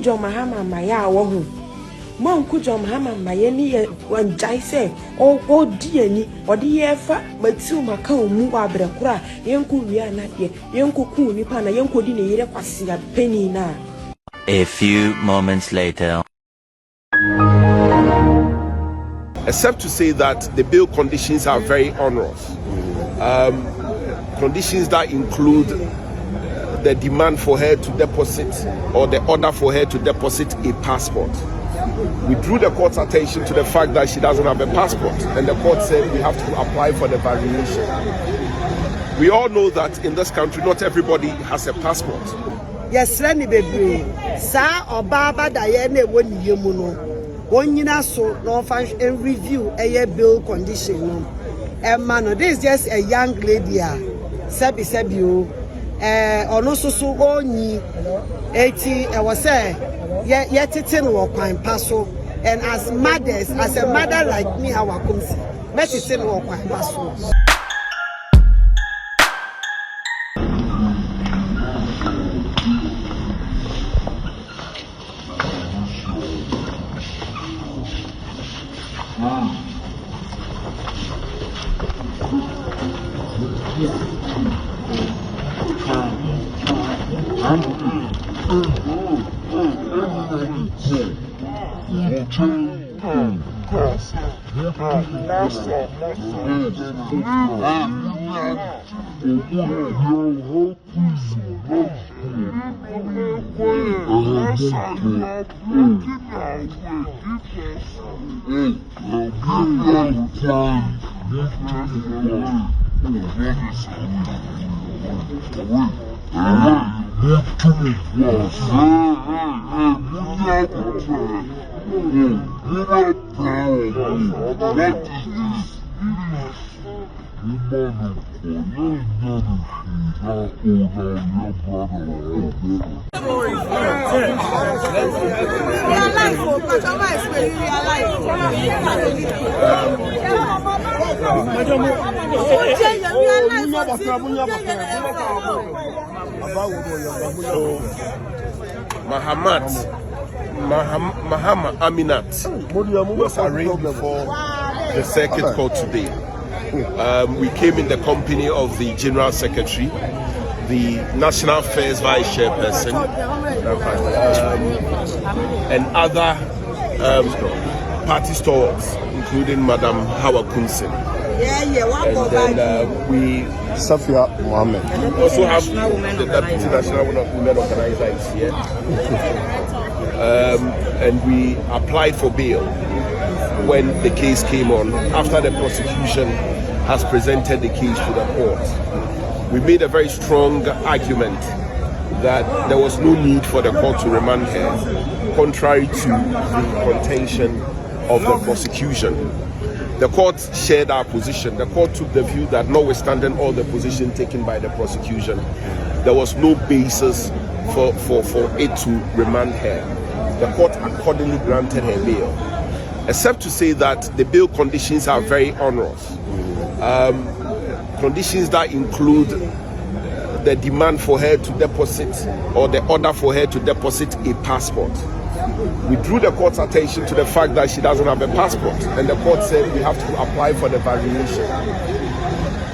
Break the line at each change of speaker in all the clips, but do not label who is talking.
John Mahama Maya wohu. Mon John Mahama Mayeni one jai oh dear ni or the efa but two macao mua brekura yanku riana ye yanku kuni pana yanku dini kwasi a penny na.
A few moments later.
Except to say that the bail conditions are very onerous. Conditions that include the demand for her to deposit or the order for her to deposit a passport. We drew the court's attention to the fact that she doesn't have a passport, and the court said we have to apply for the variation. We all know that in this country not everybody has a passport.
Yes, Rani baby. Sa or Baba Diane won yemuno. One yina so no function and review a bill condition. And man, this is just a young lady. Sebio. Ono so oni 80 I was say yet it's in work pine paso. And as mothers, as a mother like me, how I come see. Let it in work pine paso.
Mahama Aminat was arraigned before the circuit court today. We came in the company of the General Secretary, the National Affairs Vice Chairperson, and other party stalwarts, including Madam Hawa Kunsen. And then we
Safia Mohammed.
Also have the Deputy National Women Organizer is here. And we applied for bail when the case came on, after the prosecution has presented the case to the court. We made a very strong argument that there was no need for the court to remand her, contrary to the contention of the prosecution. The court shared our position. The court took the view that notwithstanding all the position taken by the prosecution, there was no basis for it to remand her. The court accordingly granted her bail, except to say that the bail conditions are very onerous. Conditions that include the demand for her to deposit or the order for her to deposit a passport. We drew the court's attention to the fact that she doesn't have a passport, and the court said we have to apply for the variation.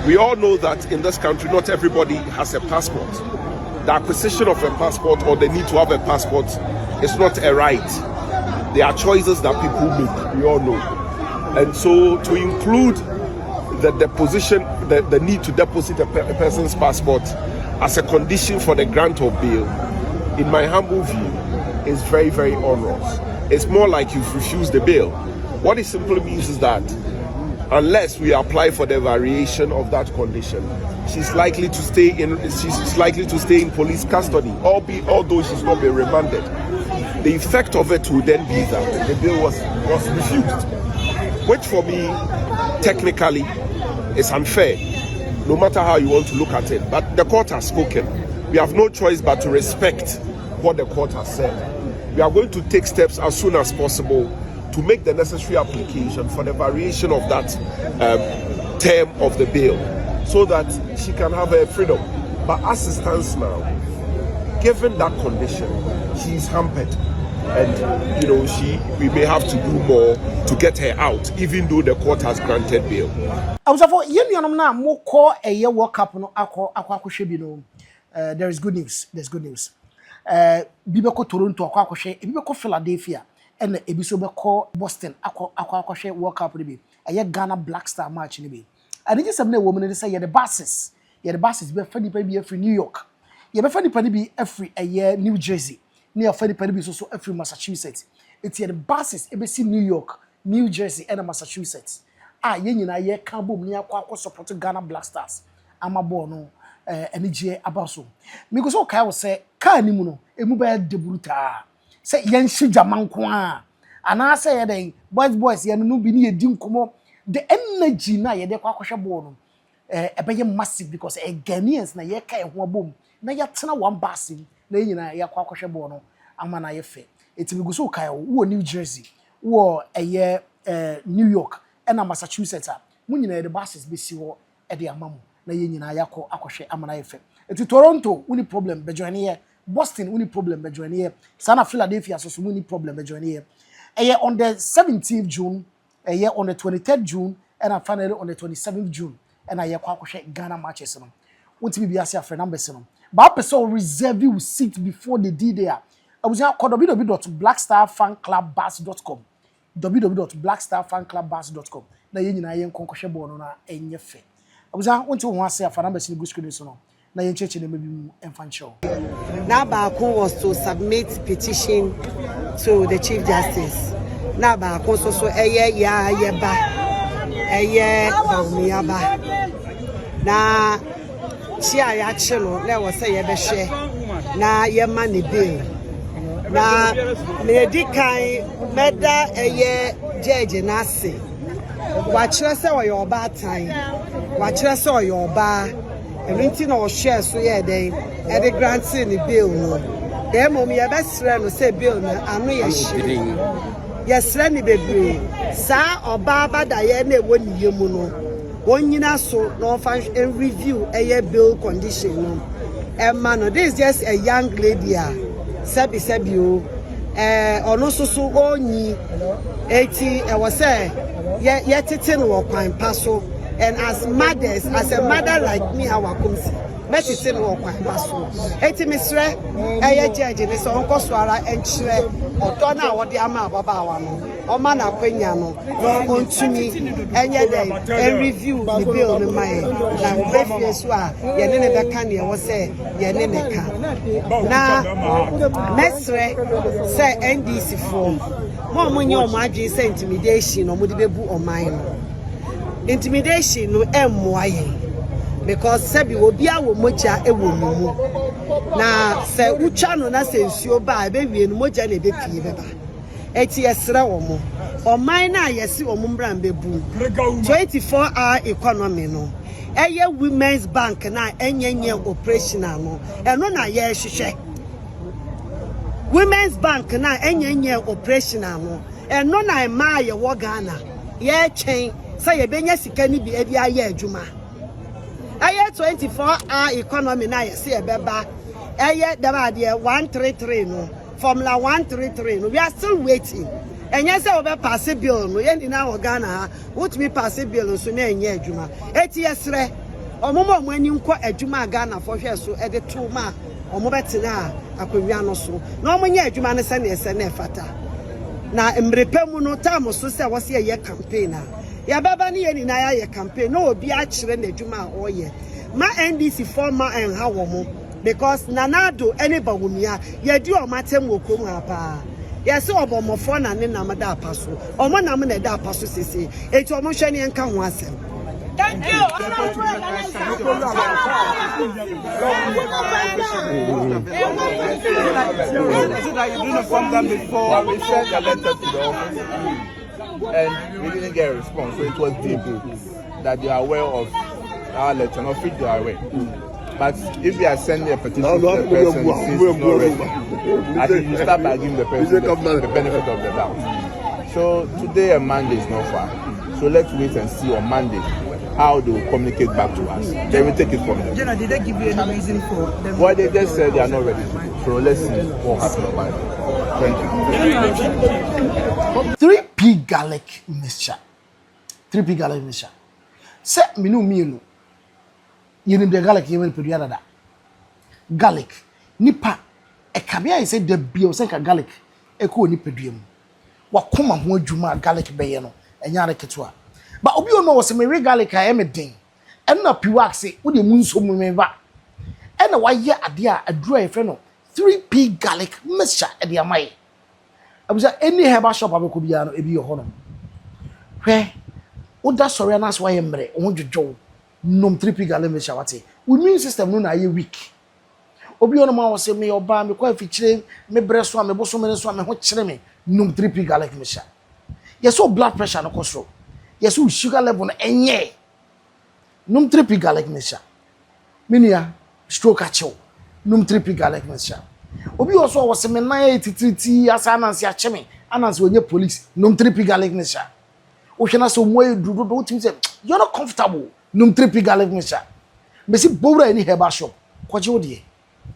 We all know that in this country not everybody has a passport. The acquisition of a passport or the need to have a passport is not a right. There are choices that people make, we all know. And so to include the need to deposit a person's passport as a condition for the grant of bail, in my humble view, is very, very onerous. It's more like you've refused the bail. What it simply means is that unless we apply for the variation of that condition, she's likely to stay in police custody, although she's not been remanded. The effect of it would then be that the bill was refused, which for me technically is unfair, no matter how you want to look at it. But the court has spoken. We have no choice but to respect what the court has said. We are going to take steps as soon as possible to make the necessary application for the variation of that term of the bail, so that she can have her freedom. But as it stands now, given that condition, she is hampered. and we may have to do more to get her out, even though the court has granted bail.
I was for na mo call a year World Cup no akwa there is good news. There's good news. Bibeko Toronto akwa bibeko Philadelphia and ebiso beko Boston akwa World Cup ni bi. A Ghana Black Star match ni bi. And it is some woman they say the buses be funny baby every New York. You be funny be every a year New Jersey. Near funny be so every Massachusetts. It's the buses ebesi New York, New Jersey and Massachusetts. Ye nyina ye kan bom ni akwa support Ghana Black Stars. Amabo no enije abaso. Me go so kai wo say ka ni mu no emu ba de bruta. Say yen hija manko a. Ana say ye den boys ye no bi ni edi nkomo. The energy na ye de kwa hwe ball no ebeye massive because Ghanaians na ye kai ho bom. Na ye tena one basin na nyina ye kwa hwe ball no ama na ye fe. Eti me go so kai wo New Jersey, wo New York and Massachusetts munyina the buses be si wo e de amamu na ye nyina yakọ akohwe amana yefe eti Toronto uni problem be join here, Boston uni problem be join here, sana Philadelphia so uni problem be join here on the 17th June on the 23rd June and finally on the 27th June and yakọ akohwe Ghana matches no won't be ase afre numbers no but person reserve you seat before the D there abuja www.blackstarfanclubbus.com www.blackstarfanclubbus.com na ye nyina ye nkonkohwe bo no na enye fe abuza wonti wo ase afa number si go screen so no na ye cheche na mebi mu emfa nchew
na baako was to submit petition to the Chief Justice na baako so eye ya ye ba eye bawumia ba na chia ya chelo na wo se ye be hwe na ye ma ne bill na medikai meda eye judge na se wa kire se wo your ba tan wa kire se wo your ba enti na wo share so ye den e de grant ni bill no de mom ye be sre no se bill na anu ye shiri ye sre ni bebre sa oba bada ye na ewo ni yemu no wonyina so no fan review eye bill condition no no this is just a young lady sebi o ono soso onyi eti e was say ye tete no kwan paso and as a mother like me our komsi metete no kwan paso eti misre eye judge ni so onko so ara enchire odo na wode ama baba wa no o ma na kwanya no ontumi enye dey and review the bill no mai na obefie so a ye ne be ka ne wo say ye ne ka na mesre say NDC form mo munye o ma adwe say intimidation no mo de bebu o man no intimidation no emmoaye because sabi obi awo moja ewo mumu na se ucha no na se nsuo ba be wie no moja na be pie beba eti esra wo mo o man na yesi wo mbran bebu 24-hour economy no eye women's bank na enyenye operational no eno na ye hwehwe women's bank na enyenye operational no eno na ma ye wo Ghana ye chen say ye benya sika ni bi e bia ye adwuma aye 24-hour economy na ye se beba aye dabade 133 no formula 133 no we are still waiting and yes we be pass bill no ye na wo Ghana what me pass bill so na enye adwuma eti yesre omomo amani nko adwuma Ghana for hwe so e de to ma omo betena akwawia no so na omo nya adwuma ne se na ese na efata na mrepemu no tam so se wo se ye campaign ya baba ni ye ni na ya campaign no obi a kire na adwuma o ye ma NDC former en ha wo mo because nanado anybody wumia ye di o matem okom apa yes obomofo na ne nam da apaso omo nam na da apaso sese eti omo hwe ne enka ho asem. Thank you.
We sent a letter to the office and we didn't get a response, so it was deep that they are aware of our letter, not fit they are aware. But if we are sending a petition to the person since it's not ready, I think you start by giving the person the benefit of the doubt. So today and Monday is not far. So let's wait and see on Monday how they will communicate back to us. They will take it from them.
Jenna, did they give you any reason for them?
Well, they just said they are not ready to do. So let's see what happens about it. Thank you.
3p garlic mixture. 3p garlic mixture. Se minu mienu. Yenim de garlic yemen peduana da. Garlic nipa e kabia yi say de bio say ka garlic e ko ni peduam. Wa koma ho adwuma garlic beye no enya re ketua. Ba obi on wo se me garlic a e me den. Enna piwa se wo de mu nso mu me ba. Enna wa ye ade a aduro e fe no 3p garlic mixture e de amai. Abuza any herbal shop abeko bia no e bi yo hono. Hwe oda sori na so ye mre o dwodwo nom 3p garlic mixture wate. Immune system no na ye weak. Obi on ma wo se me oba me kwa afichire me breso a me boso me so a me ho kire me nom 3p garlic mixture. Yeso blood pressure no control. Yeso sugar level no enye. Nom 3p garlic mixture. Minia stroke achew. Nom 3p garlic mixture. Obi also was me na titriti asa anansi acheme anansi onye police nom 3p garlic mixture. O hwe na so moy dudu do timi say you're not comfortable nom 3p garlic mixture. Besi bowra any herbal shop kwaje odie.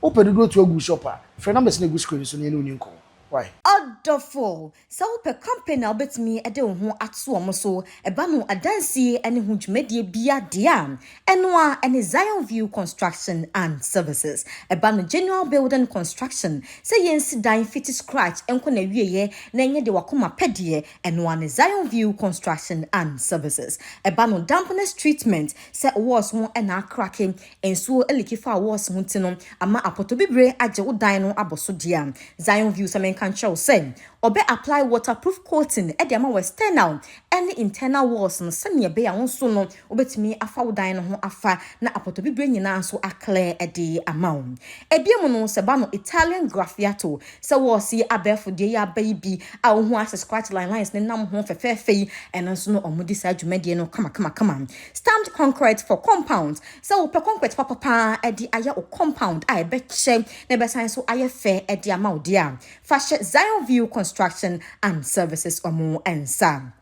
O pedudu to agu shop a fre na besi na agu screen so ne enu nko. Why?
Odofo so pe company na obetimi ede wo ho ato omo so eba no adansi ene ho dwumadie bia dia eno a ene Zion View Construction and Services eba no general building construction say yensi dan fit scratch enko na wieye na enye de wakoma pedie eno a Zion View Construction and Services eba no dampness treatment say walls ho ena cracking enso elikifa walls ho tino ama apotobibre age wo dan no aboso dia Zion View control say obe apply waterproof coating e de ma external and internal walls no se ne be ya wonso no obetimi afa wodan no ho afa na apotobibre nyina nso aclear e de amount e biem no se ba no Italian graffiato se wo si abefo de ya baby a wo ho access scratch lines ne nam ho fefefe and nso no omudi sa dwumade no kama stamped concrete for compound se wo pe concrete papa e de aya o compound a e be che na be san so aye fe e de amount dia Zion View Construction and Services omo ensa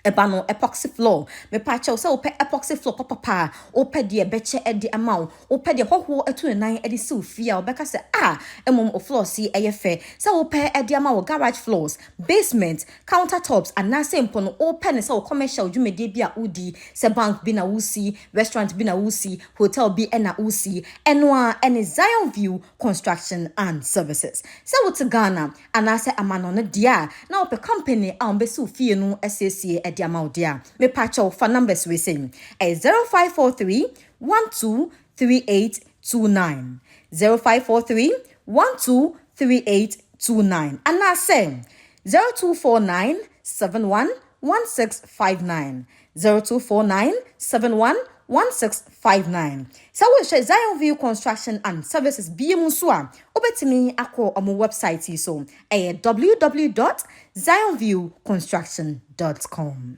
ebano epoxy floor me pacha so ope epoxy floor papa ope de beche e de amount ope de hoho etunan e de sofia obeka se emom o floor si eyefe so ope e de amount garage floors basement countertops and na simple no ope ne so commercial dwumede bia udi se bank bi na wusi restaurant bi na wusi hotel bi na wusi eno ene Zion View Construction and Services so what Ghana anase amano no dia na ope company a ombe sofia no SSC the amount there. Me patcho for numbers we say 0543 123829 0543 123829 and I say 0249 711659 0249 711659 so we share Zion View Construction and Services BMUSUA obetimi akọ omo website so www.zionviewconstruction.com